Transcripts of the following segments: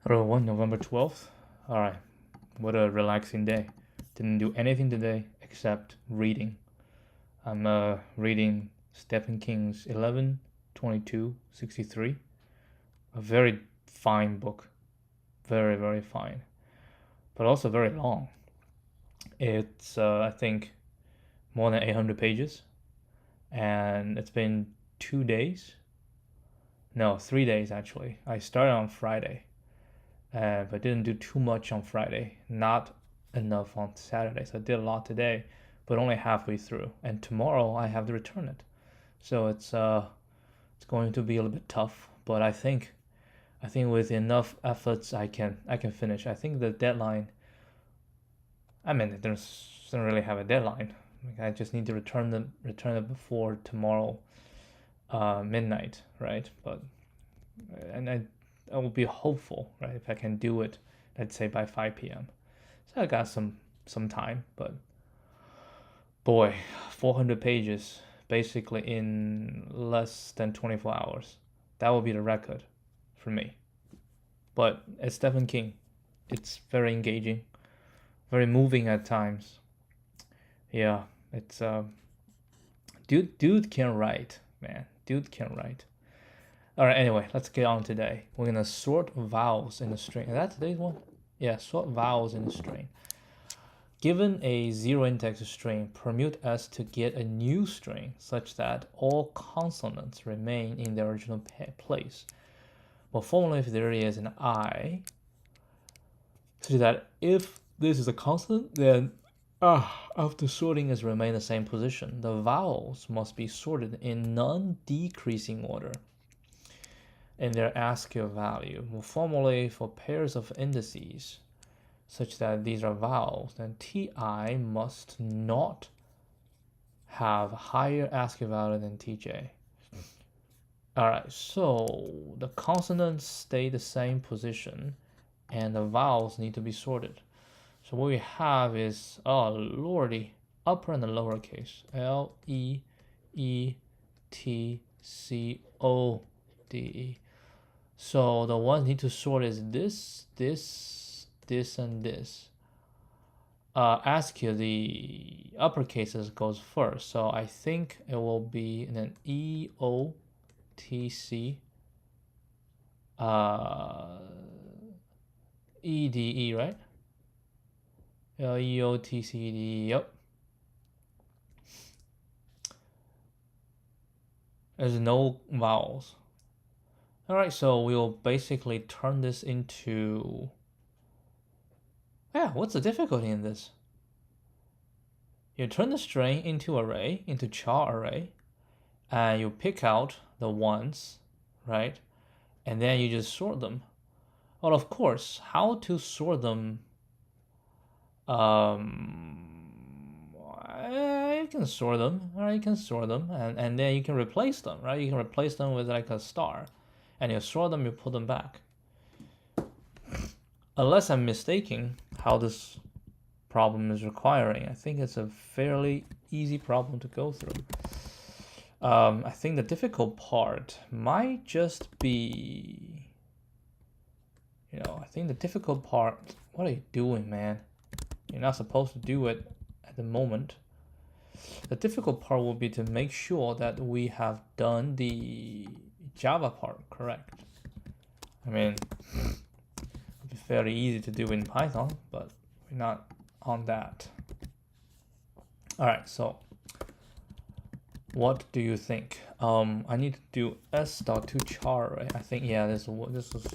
Hello, everyone, November 12th. Alright, what a relaxing day. Didn't do anything today except reading. I'm reading Stephen King's 11/22/63. A very fine book. Very, very fine. But also very long. It's, I think, more than 800 pages. And it's been 2 days. No, 3 days actually. I started on Friday. But didn't do too much on Friday, not enough on Saturday. So I did a lot today, but only halfway through. And tomorrow I have to return it, so it's going to be a little bit tough. But I think with enough efforts I can finish. I think the deadline. I mean, it doesn't really have a deadline. I just need to return it before tomorrow midnight, right? But and I will be hopeful, right, if I can do it, let's say by 5 p.m. So I got some time, but boy, 400 pages basically in less than 24 hours. That will be the record for me. But it's Stephen King. It's very engaging, very moving at times. Yeah, it's dude can write, man. Dude can write. Alright, anyway, let's get on today. We're gonna sort vowels in a string. Is that today's one? Yeah, sort vowels in a string. Given a zero-index string, permute S to get a new string such that all consonants remain in their original place. Well, formula if there is an I, such that if this is a consonant, then after sorting is remain the same position. The vowels must be sorted in non-decreasing order in their ASCII value. We'll formulate for pairs of indices such that these are vowels, then ti must not have higher ASCII value than tj. Alright, so the consonants stay the same position and the vowels need to be sorted. So what we have is, oh lordy, upper and the lower case. L-E-E-T-C-O-D-E. So the ones need to sort is this, and this. ASCII, the uppercases goes first. So I think it will be an E-O-T-C E-D-E, right? L-E-O-T-C-E-D-E, yep. There's no vowels. Alright, so we'll basically turn this into... Yeah, what's the difficulty in this? You turn the string into array, into char array, and you pick out the ones, right? And then you just sort them. Well, of course, how to sort them? You can sort them, right? You can sort them, and then you can replace them, right? You can replace them with like a star. And you sort them, you put them back. Unless I'm mistaken how this problem is requiring. I think it's a fairly easy problem to go through. I think the difficult part might just be, I think the difficult part, what are you doing, man? You're not supposed to do it at the moment. The difficult part will be to make sure that we have done the Java part correct. I mean, it'd be fairly easy to do in Python, but we're not on that. All right, so what do you think? I need to do s.toChar array. I think, yeah, this is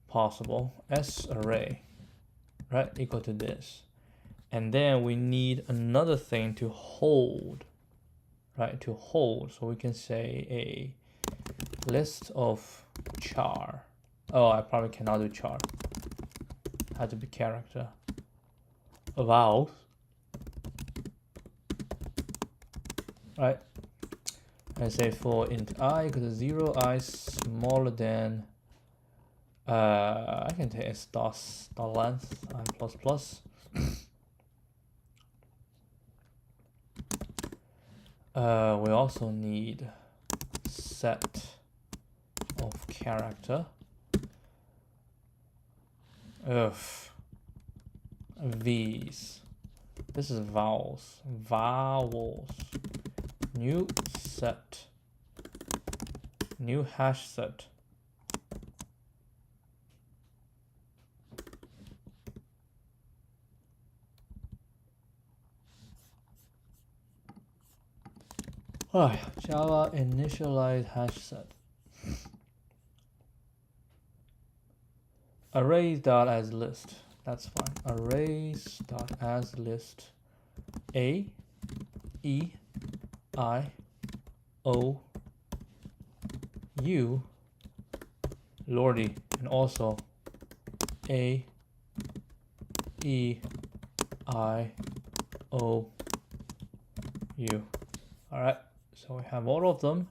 possible. S array, right, equal to this. And then we need another thing to hold, right, to hold. So we can say a list of char. Oh, I probably cannot do char. Had to be character. Vowels. Right. And say for int I equal to 0, I smaller than I can take a star length I plus plus. We also need set of character Ugh. V's. This is vowels. Vowels. New set. New hash set. Alright, Java initialize hash set. Arrays.asList. That's fine. Arrays.asList. A, E, I, O, U, Lordy, and also A, E, I, O, U. Alright, so we have all of them.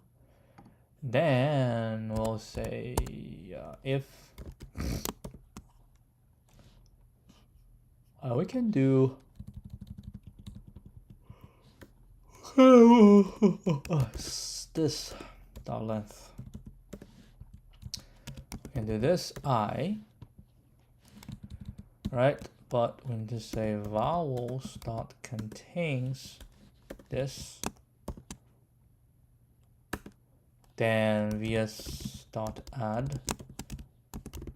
Then we'll say if we can do this dot length. We can do this I, right? But we need to say vowels dot contains this. Then vs dot add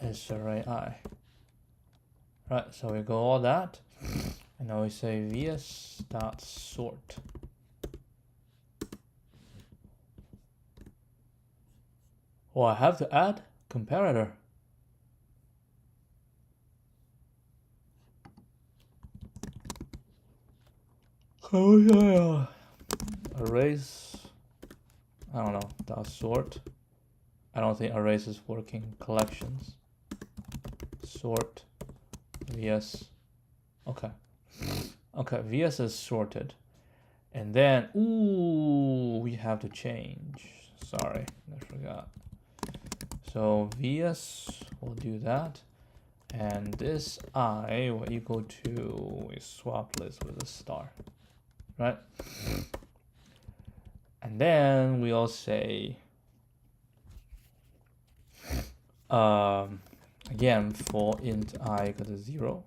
is array I. Right, so we go all that, and now we say vs dot sort. Oh, I have to add comparator. Oh yeah. Arrays. I don't know. Dot sort. I don't think arrays is working. Collections. Sort. Vs. Okay. Okay. Vs is sorted, and then we have to change. Sorry, I forgot. So vs will do that, and this I will equal to, we swap this with a star, right? And then we'll say again for int I equal to 0,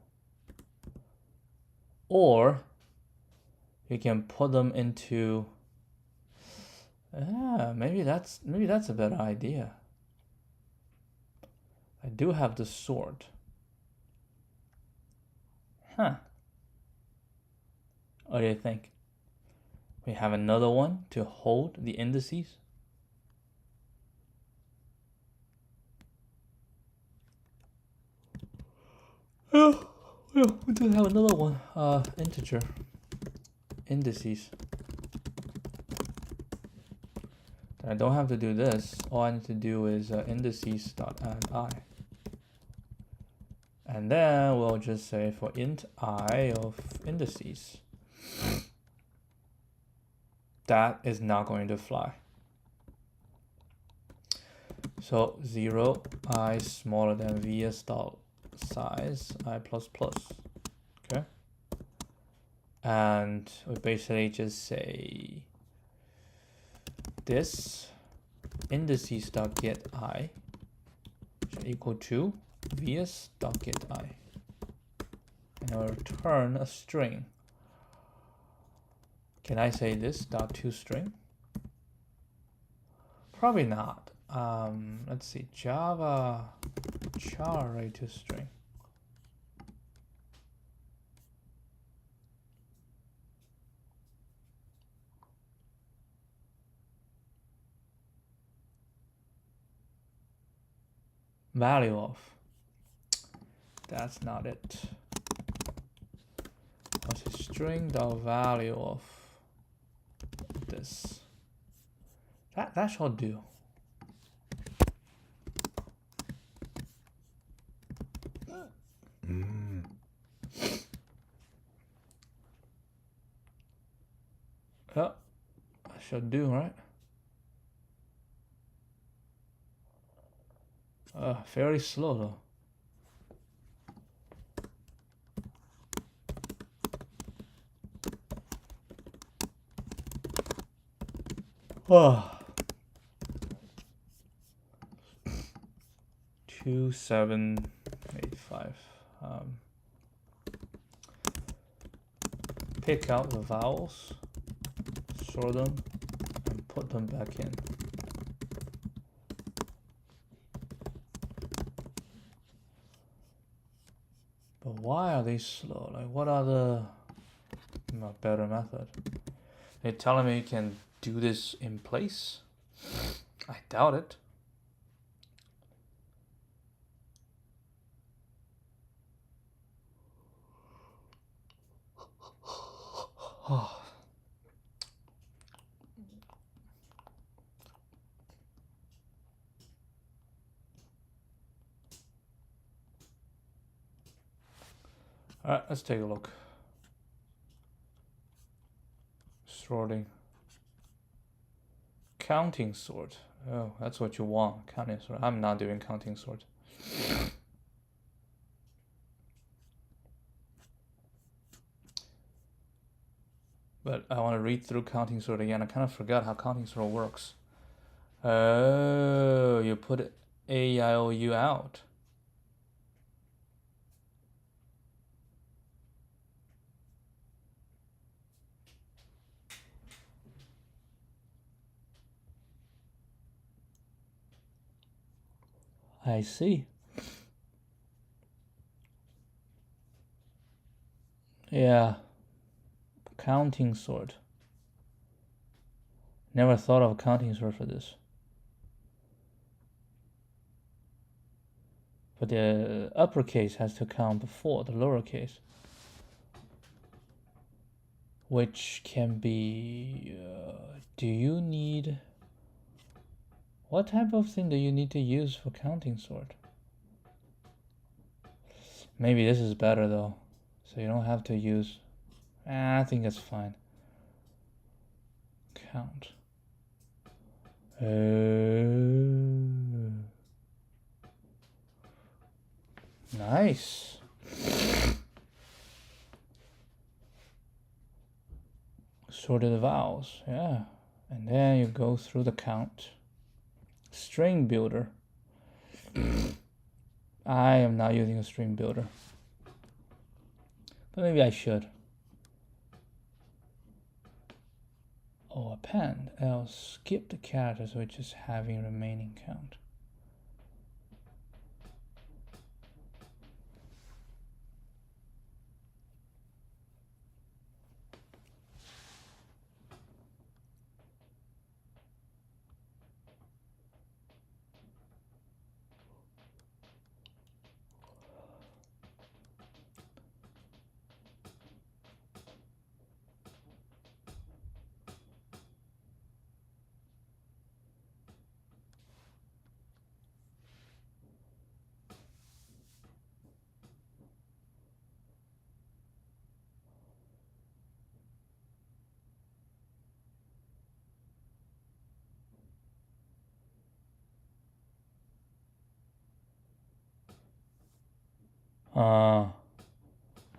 or you can put them into maybe that's a better idea. I do have the sort. Huh. What do you think? We have another one to hold the indices. Yeah, we do have another one. Integer indices. I don't have to do this. All I need to do is indices dot add I. And then we'll just say for int I of indices. That is not going to fly. So 0 I smaller than vs dot size I plus plus. Okay. And we basically just say this indices dot get I should equal to vs dot get I, and I'll return a string. Can I say this dot toString? Probably not. Let's see, Java char array toString. Value of. That's not it. What's a string dot value of this? That shall do. Yeah, that should do, right? Fairly slow though. Oh. 2785. pick out the vowels, sort them, and put them back in. But why are they slow? Like, what are the better method? They're telling me you can do this in place? I doubt it. Alright, let's take a look. Sorting. Counting sort. Oh, that's what you want. Counting sort. I'm not doing counting sort. But I want to read through counting sort again. I kind of forgot how counting sort works. Oh, you put A, I, O, U out. I see. Yeah. Counting sort. Never thought of a counting sort for this. But the uppercase has to count before the lowercase. Which can be... do you need... What type of thing do you need to use for counting sort? Maybe this is better though. So you don't have to use... I think that's fine. Count. Nice. Sorted the vowels, yeah. And then you go through the count. String builder. I am not using a string builder. But maybe I should. Oh, append. I'll skip the characters, which is having remaining count.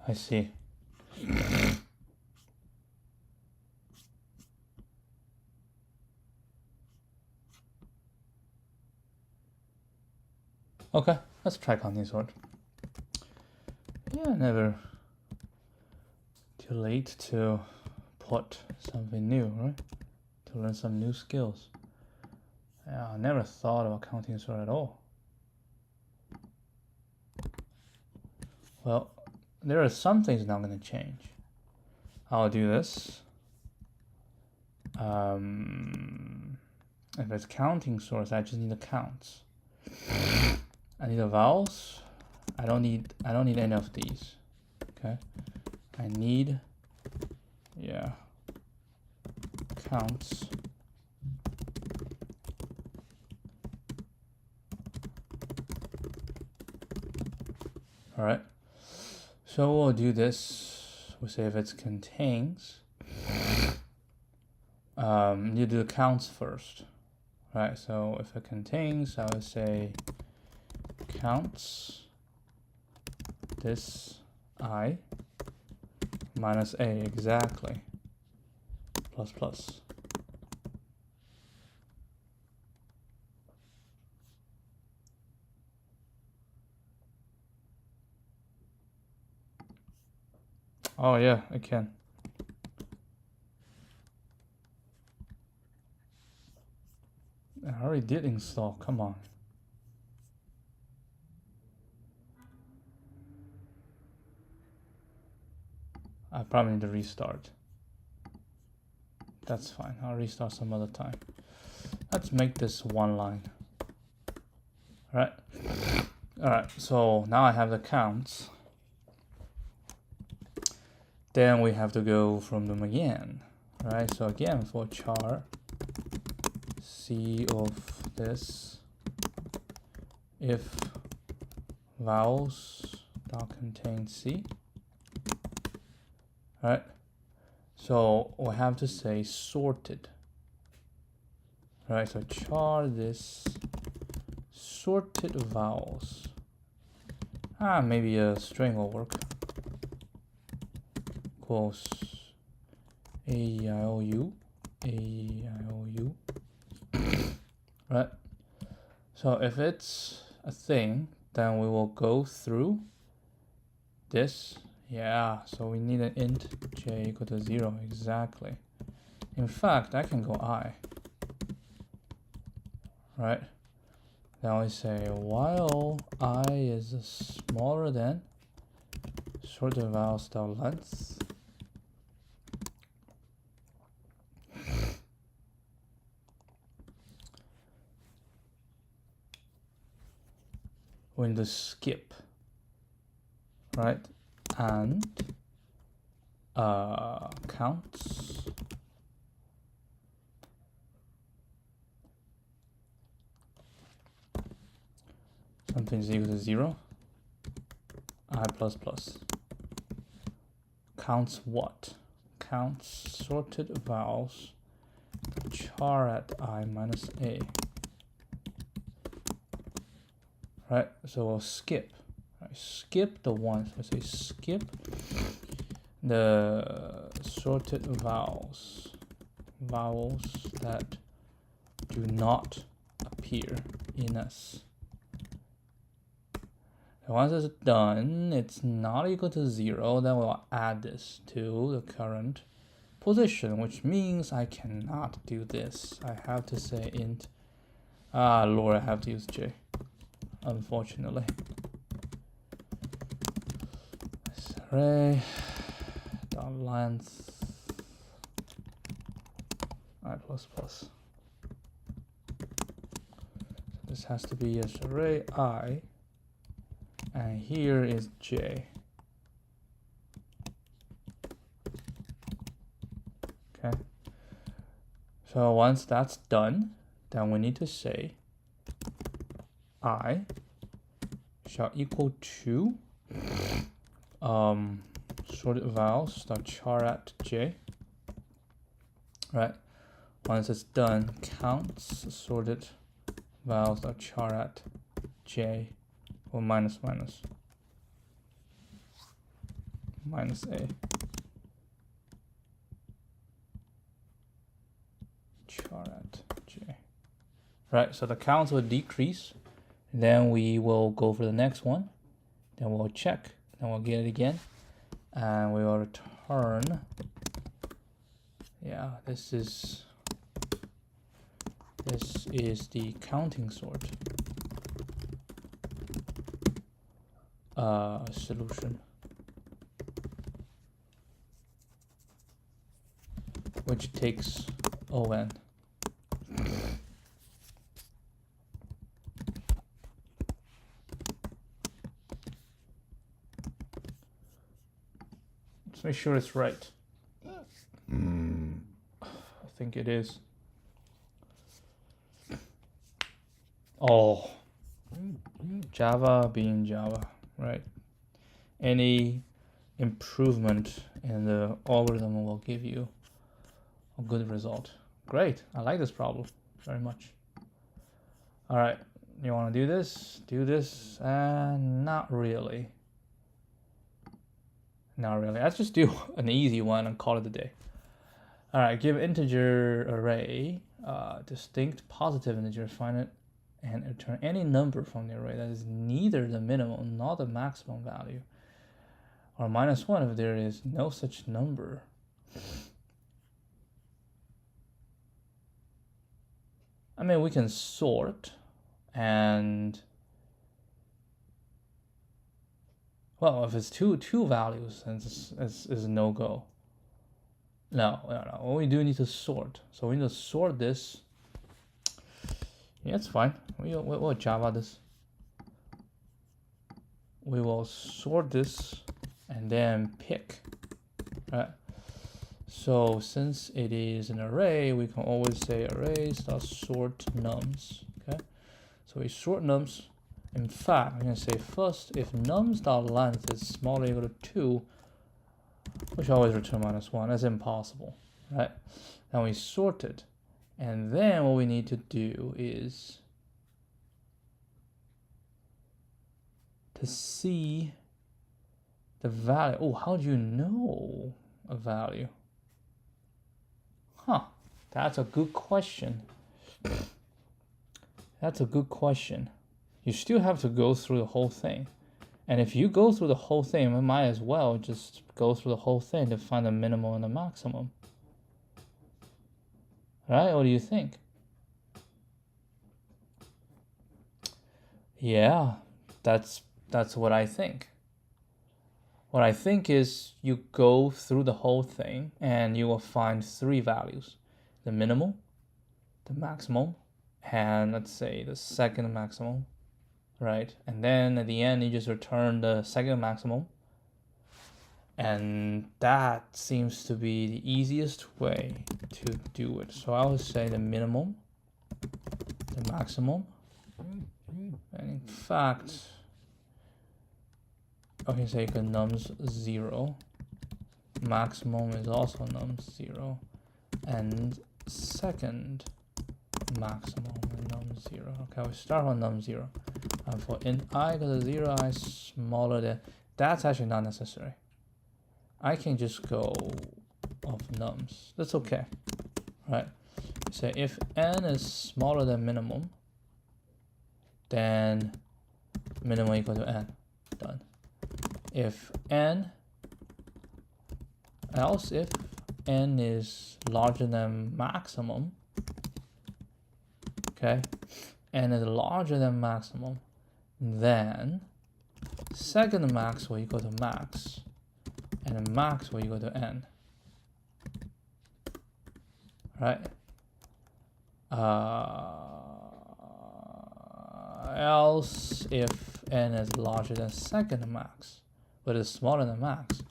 I see. Okay, let's try counting sort. Yeah, never too late to put something new, right? To learn some new skills. Yeah, I never thought about counting sort at all. Well, there are some things not going to change. I'll do this. If it's counting sorts, I just need the counts. I need the vowels. I don't need any of these. Okay. I need, yeah, counts. All right. So we'll do this. We'll say if it contains. You do the counts first. Right. So if it contains, I would say counts this I minus A exactly plus plus. Oh yeah, I can. I already did install, come on. I probably need to restart. That's fine, I'll restart some other time. Let's make this one line. Alright. Alright, so now I have the counts. Then we have to go from them again. Right, so again for char C of this, if vowels dot contain C. Alright, so we have to say sorted. Alright, so char this sorted vowels. Maybe a string will work. Equals A-E-I-O-U, A-E-I-O-U. Right, so if it's a thing, then we will go through this. Yeah, so we need an int j equal to 0, exactly. In fact, I can go I. Right, then we say while I is smaller than sorted vowels dot length. We need to skip, right? And counts something's equal to 0. I plus plus. Counts what? Counts sorted vowels char at I minus A. Right, so we'll skip. Right, skip the ones. Let's say skip the sorted vowels. Vowels that do not appear in us. And once it's done, it's not equal to 0, then we'll add this to the current position, which means I cannot do this. I have to say int. Lord, I have to use j. Unfortunately. Array dot length I plus plus. So this has to be as array I, and here is j. Okay. So once that's done, then we need to say I shall equal to sorted vowels dot char at j. Right. Once it's done, counts sorted vowels dot char at j or minus a char at j. Right. So the counts will decrease. Then we will go for the next one. Then we'll check. Then we'll get it again. And we will return. Yeah, this is the counting sort solution, which takes on. Let's make sure it's right. I think it is. Oh, Java being Java, right? Any improvement in the algorithm will give you a good result. Great, I like this problem very much. All right, you want to do this? Do this? Not really. Not really. Let's just do an easy one and call it a day. All right, give integer array distinct positive integer, find it, and return any number from the array that is neither the minimum nor the maximum value or -1 if there is no such number. I mean, we can sort and, well, if it's two values, then it's a no-go. No. We do need to sort. So we need to sort this. Yeah, it's fine. We'll Java this. We will sort this and then pick. Right? So since it is an array, we can always say arrays.sort nums. Okay? So we sort nums. In fact, I'm going to say first, if nums.length is smaller or equal to 2, we should always return -1. That's impossible, right? Then we sort it. And then what we need to do is to see the value. Oh, how do you know a value? Huh, that's a good question. That's a good question. You still have to go through the whole thing. And if you go through the whole thing, we might as well just go through the whole thing to find the minimum and the maximum. Right? What do you think? Yeah, that's what I think. What I think is you go through the whole thing and you will find 3 values: the minimum, the maximum, and let's say the second maximum, right? And then at the end, you just return the second maximum. And that seems to be the easiest way to do it. So I would say the minimum, the maximum, and in fact, I can say nums 0, maximum is also nums 0, and second maximum is nums 0. Okay, we start on nums 0. And for int I equal to 0, I smaller than, that's actually not necessary. I can just go of nums. That's okay, right? So if n is smaller than minimum, then minimum equal to n. Done. If n, else if n is larger than maximum, okay, n is larger than maximum, then second max will equal to max, and max will equal to n. Right? Else if n is larger than second max, but it's smaller than max,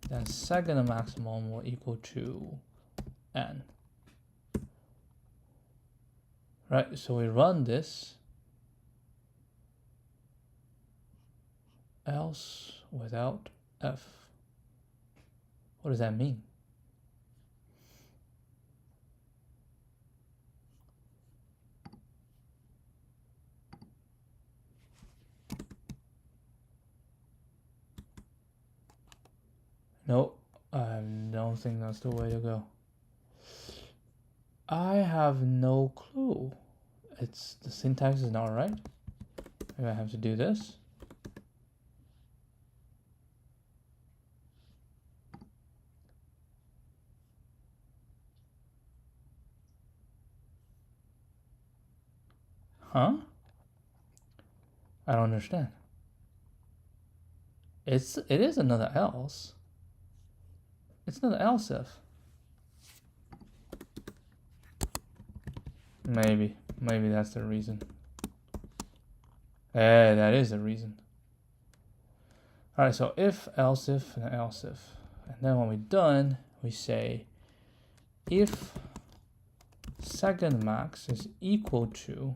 then second maximum will equal to n. Right, so we run this, else without f. What does that mean? No, I don't think that's the way to go. I have no clue. It's the syntax is not right. Maybe I have to do this. Huh? I don't understand. It is another else. It's another else if. Maybe that's the reason. That is the reason. All right, so if, else if, and else if. And then when we're done, we say if second max is equal to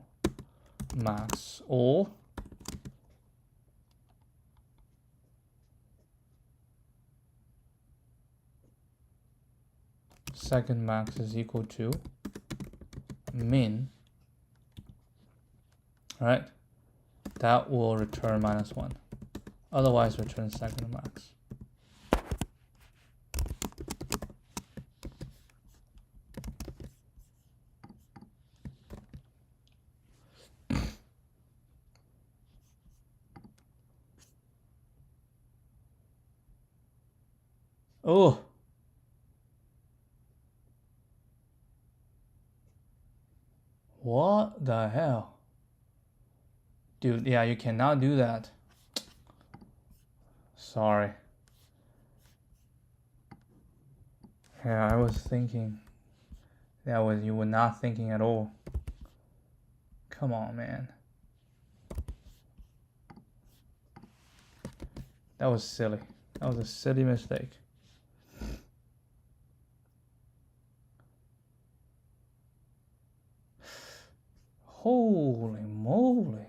max, or second max is equal to min, right? That will return -1. Otherwise, return second max. Oh. What the hell? Dude, yeah, you cannot do that. Sorry. Yeah, I was thinking. You were not thinking at all. Come on, man. That was silly. That was a silly mistake. Holy moly.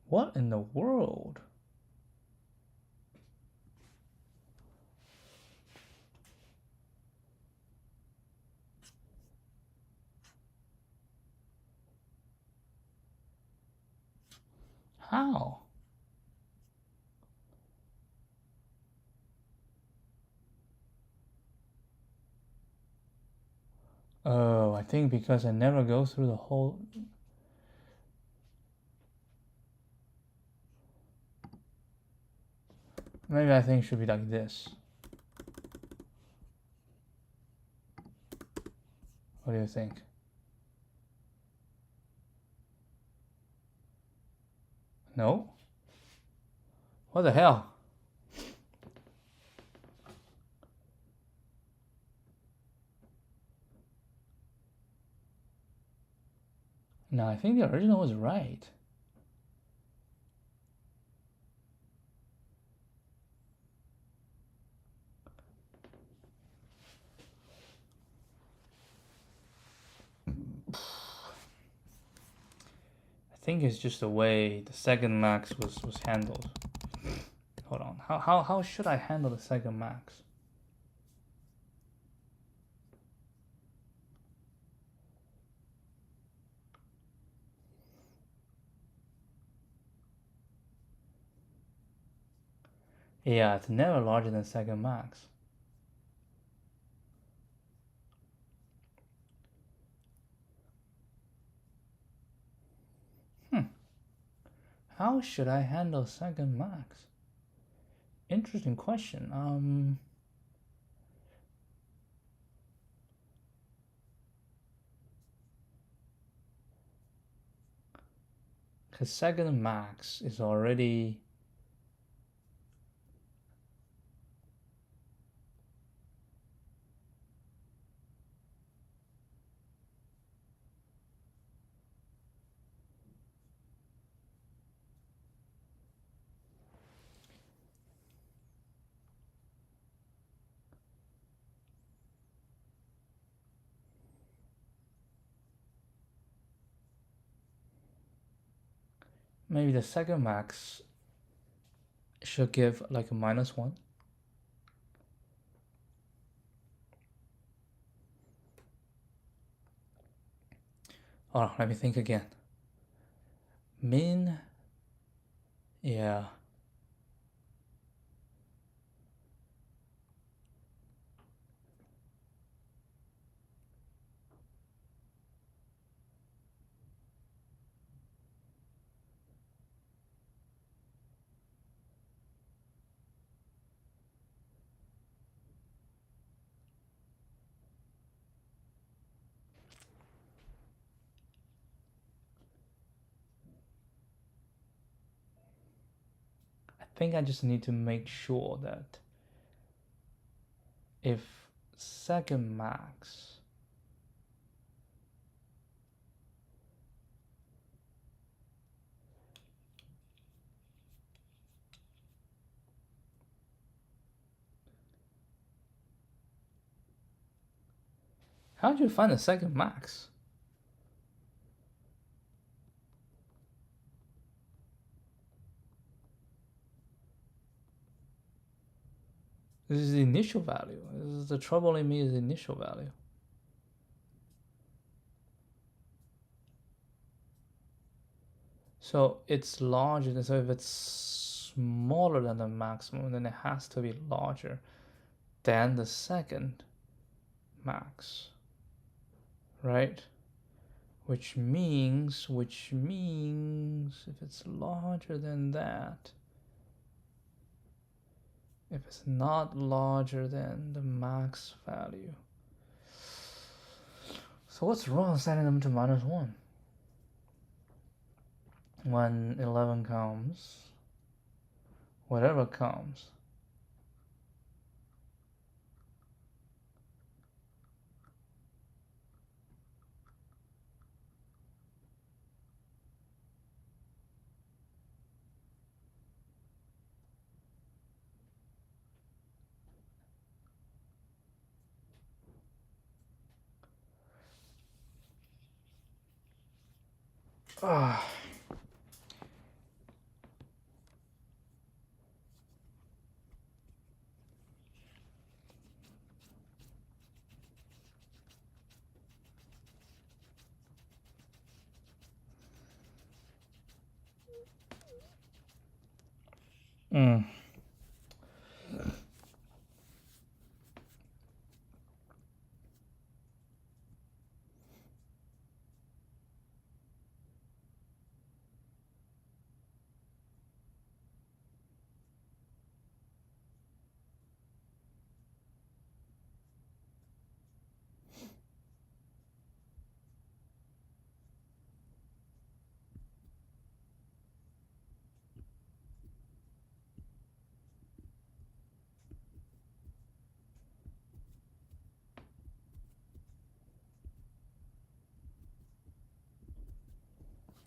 What in the world? How? Oh, I think because I never go through the whole... Maybe I think it should be like this. What do you think? No? What the hell? No, I think the original was right. I think it's just the way the second max was handled. Hold on. How should I handle the second max? Yeah, it's never larger than second max. How should I handle second max? Interesting question. Because second max is already... Maybe the second max should give like a -1. Oh, let me think again. Min... Yeah. I think I just need to make sure that if second max... How did you find the second max? This is the initial value. This is the trouble in me is the initial value. So it's larger, so if it's smaller than the maximum, then it has to be larger than the second max, right? Which means if it's larger than that, if it's not larger than the max value. So what's wrong setting them to -1? When 11 comes, whatever comes, ah. Mm.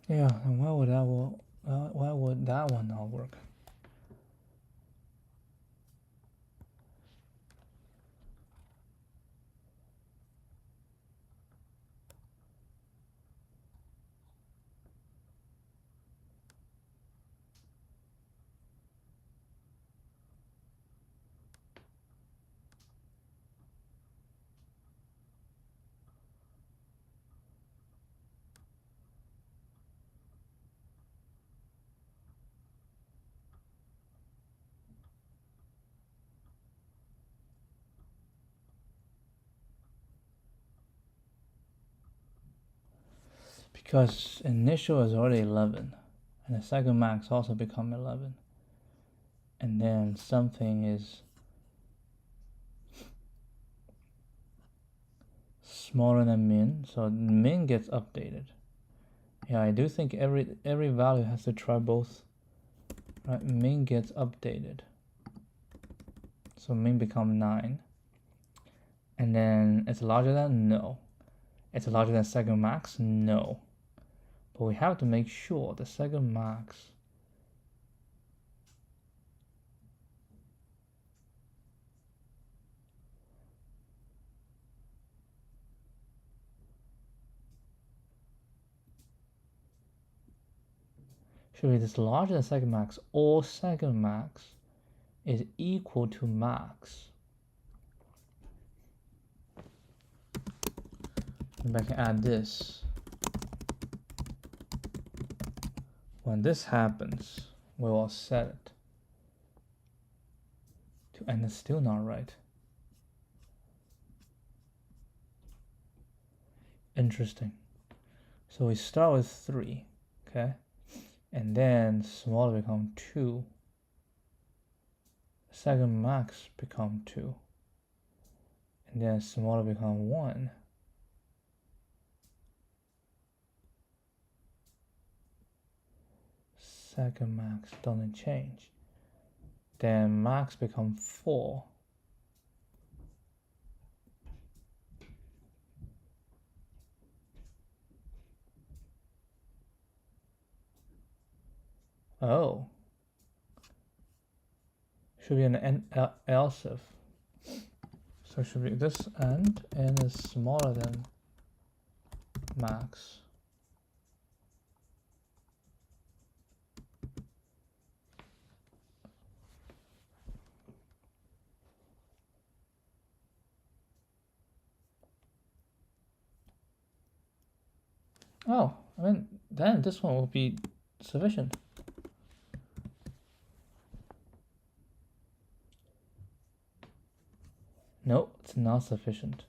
Yeah, and why would that one not work? Because initial is already 11, and the second max also become 11, and then something is smaller than min, so min gets updated. Yeah, I do think every value has to try both. Right, min gets updated, so min become 9, and then it's larger than, no. It's larger than second max, no. But we have to make sure the second max should be this larger than second max, or second max is equal to max. And I can add this. When this happens, we will set it to, and it's still not right. Interesting. So we start with 3, okay? And then smaller become 2. Second max become 2. And then smaller become 1. Second max doesn't change. Then max become 4. Oh. Should be an else if. So it should be this and n is smaller than max. Oh, I mean, then this one will be sufficient. No, it's not sufficient.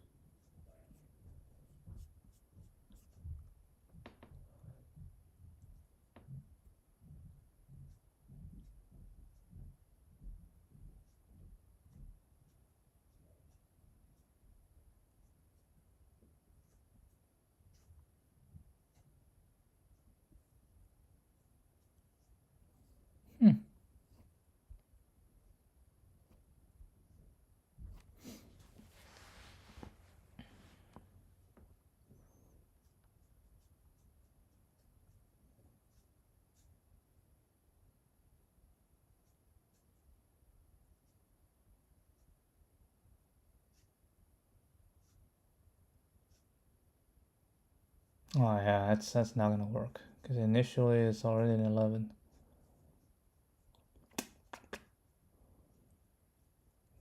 Oh yeah, that's not gonna work because initially it's already an 11.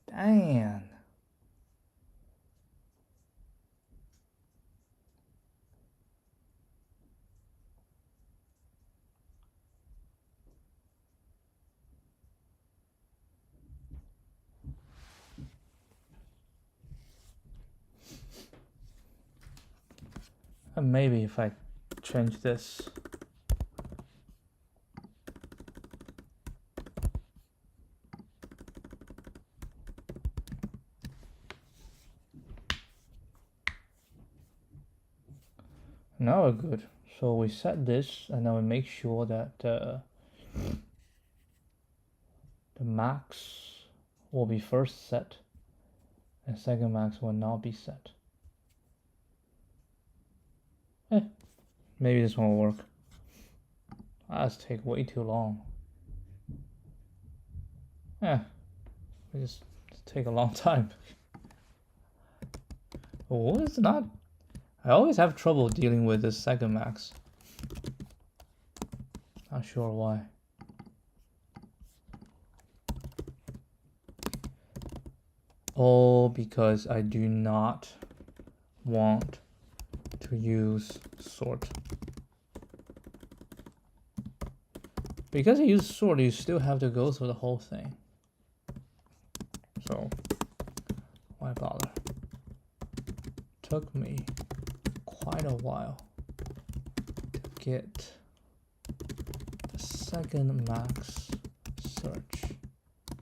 Damn. And maybe if I change this. Now we're good. So we set this and now we make sure that the max will be first set and second max will not be set. Maybe this won't work. That's take way too long. It just take a long time. Oh, it's not. I always have trouble dealing with this second max. Not sure why. Oh, because I do not want to use sort. Because I use sort, you still have to go through the whole thing. So, why bother? Took me quite a while to get the second max search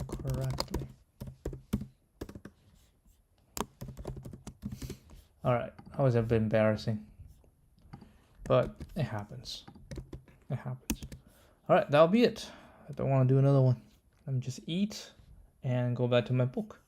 correctly. Alright, that was a bit embarrassing. But it happens. It happens. Alright, that'll be it. I don't want to do another one. Let me just eat and go back to my book.